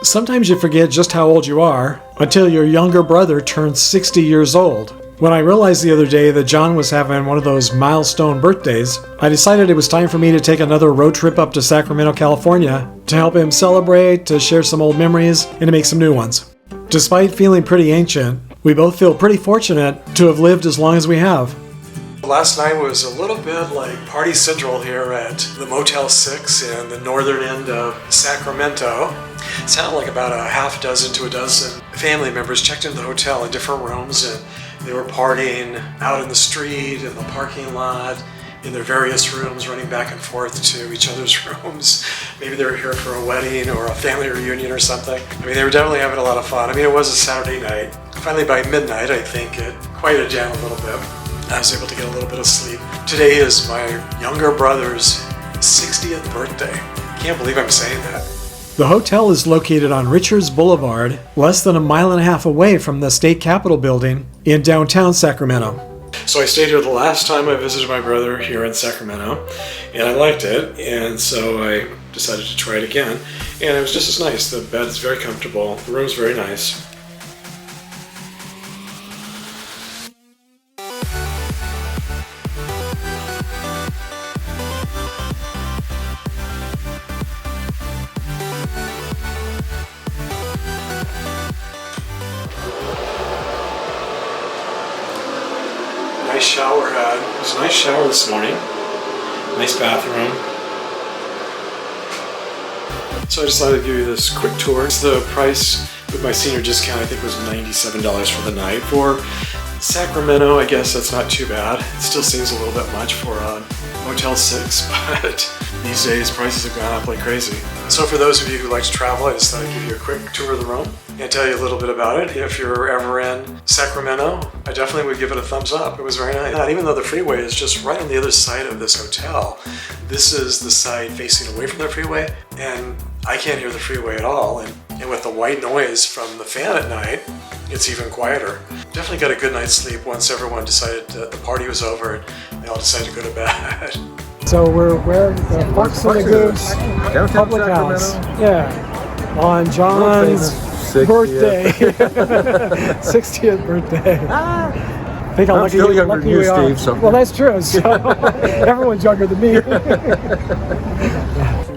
Sometimes you forget just how old you are until your younger brother turns 60 years old. When I realized the other day that John was having one of those milestone birthdays, I decided it was time for me to take another road trip up to Sacramento, California to help him celebrate, to share some old memories, and to make some new ones. Despite feeling pretty ancient, we both feel pretty fortunate to have lived as long as we have. Last night was a little bit like party central here at the Motel 6 in the northern end of Sacramento. It sounded like about a half dozen to a dozen family members checked into the hotel in different rooms, and they were partying out in the street, in the parking lot, in their various rooms, running back and forth to each other's rooms. Maybe they were here for a wedding or a family reunion or something. I mean, they were definitely having a lot of fun. I mean, it was a Saturday night. Finally, by midnight, I think it quieted down a little bit. I was able to get a little bit of sleep. Today is my younger brother's 60th birthday. Can't believe I'm saying that. The hotel is located on Richards Boulevard, less than a mile and a half away from the State Capitol building in downtown Sacramento. So I stayed here the last time I visited my brother here in Sacramento, and I liked it, and so I decided to try it again. And it was just as nice. The bed is very comfortable. The room's very nice. Nice shower head. It was a nice shower this morning. Nice bathroom. So I decided to give you this quick tour. The price with my senior discount I think was $97 for the night. For Sacramento, I guess that's not too bad. It still seems a little bit much for a Motel 6, but these days prices have gone up like crazy. So for those of you who like to travel, I just thought I'd give you a quick tour of the room and tell you a little bit about it. If you're ever in Sacramento, I definitely would give it a thumbs up. It was very nice. And even though the freeway is just right on the other side of this hotel, this is the side facing away from the freeway, and I can't hear the freeway at all. And with the white noise from the fan at night, it's even quieter. Definitely got a good night's sleep once everyone decided the party was over and they all decided to go to bed. So we're the Fox Goose Public House. Yeah, on John's birthday, 60th birthday. I think I'm still younger than you, Steve. So. Well, that's true. So everyone's younger than me.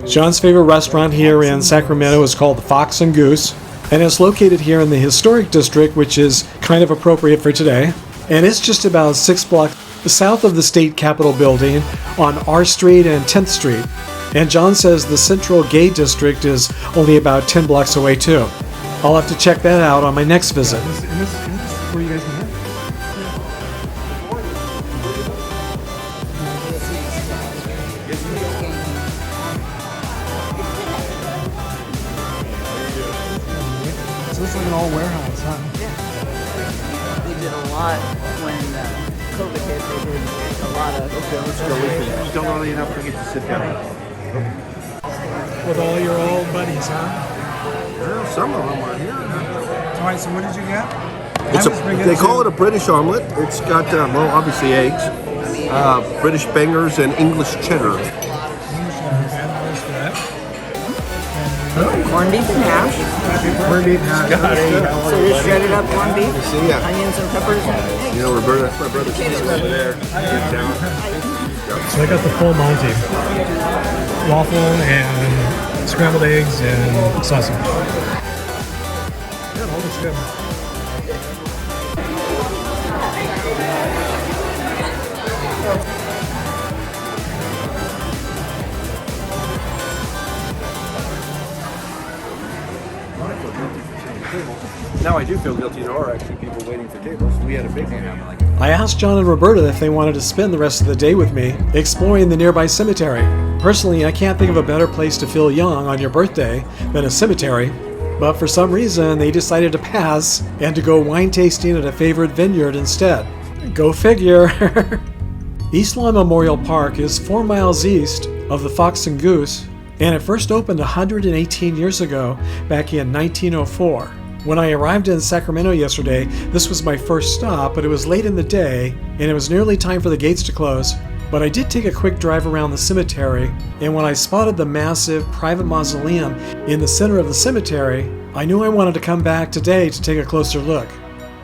John's favorite restaurant here in Sacramento is called the Fox Goose, and it's located here in the historic district, which is kind of appropriate for today. And it's just about 6 blocks south of the State Capitol building on R Street and 10th Street. And John says the Central Gay District is only about 10 blocks away too. I'll have to check that out on my next visit. Is this where you guys met? So it's like an all warehouse, huh? Yeah. They did a lot when COVID hit. They did a lot of. Okay, let's go with me. Don't really enough to get to sit down. With all your old buddies, huh? Well, some of them are here. All right, so what did you get? They call it a British omelet. It's got, well, obviously eggs, British bangers, and English cheddar. Corned beef and hash. Corned beef and hash. So you shredded up corned beef, See, yeah. onions and peppers. You know, Roberta, that's my brother. She's over there. So I got the full Monty. Waffle and scrambled eggs and sausage. Yeah, all looks good. Now I do feel guilty. There are actually people waiting for tables. We had a big one. I asked John and Roberta if they wanted to spend the rest of the day with me exploring the nearby cemetery. Personally, I can't think of a better place to feel young on your birthday than a cemetery, but for some reason they decided to pass and to go wine tasting at a favorite vineyard instead. Go figure! East Lawn Memorial Park is 4 miles east of the Fox and Goose, and it first opened 118 years ago, back in 1904. When I arrived in Sacramento yesterday, this was my first stop, but it was late in the day, and it was nearly time for the gates to close. But I did take a quick drive around the cemetery, and when I spotted the massive private mausoleum in the center of the cemetery, I knew I wanted to come back today to take a closer look.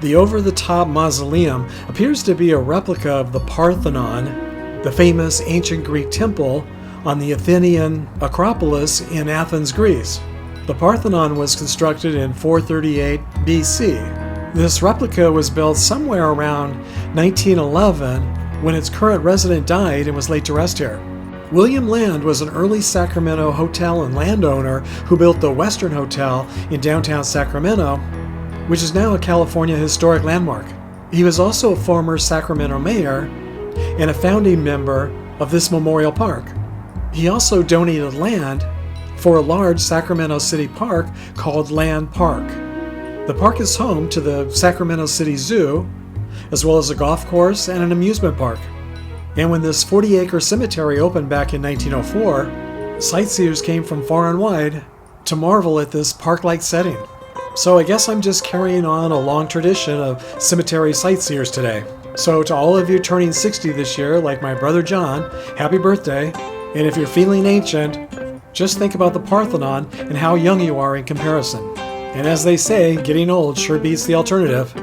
The over-the-top mausoleum appears to be a replica of the Parthenon, the famous ancient Greek temple on the Athenian Acropolis in Athens, Greece. The Parthenon was constructed in 438 BC. This replica was built somewhere around 1911 when its current resident died and was laid to rest here. William Land was an early Sacramento hotel and landowner who built the Western Hotel in downtown Sacramento, which is now a California historic landmark. He was also a former Sacramento mayor and a founding member of this memorial park. He also donated land for a large Sacramento City park called Land Park. The park is home to the Sacramento City Zoo, as well as a golf course and an amusement park. And when this 40-acre cemetery opened back in 1904, sightseers came from far and wide to marvel at this park-like setting. So I guess I'm just carrying on a long tradition of cemetery sightseers today. So to all of you turning 60 this year, like my brother John, happy birthday. And if you're feeling ancient, just think about the Parthenon and how young you are in comparison. And as they say, getting old sure beats the alternative.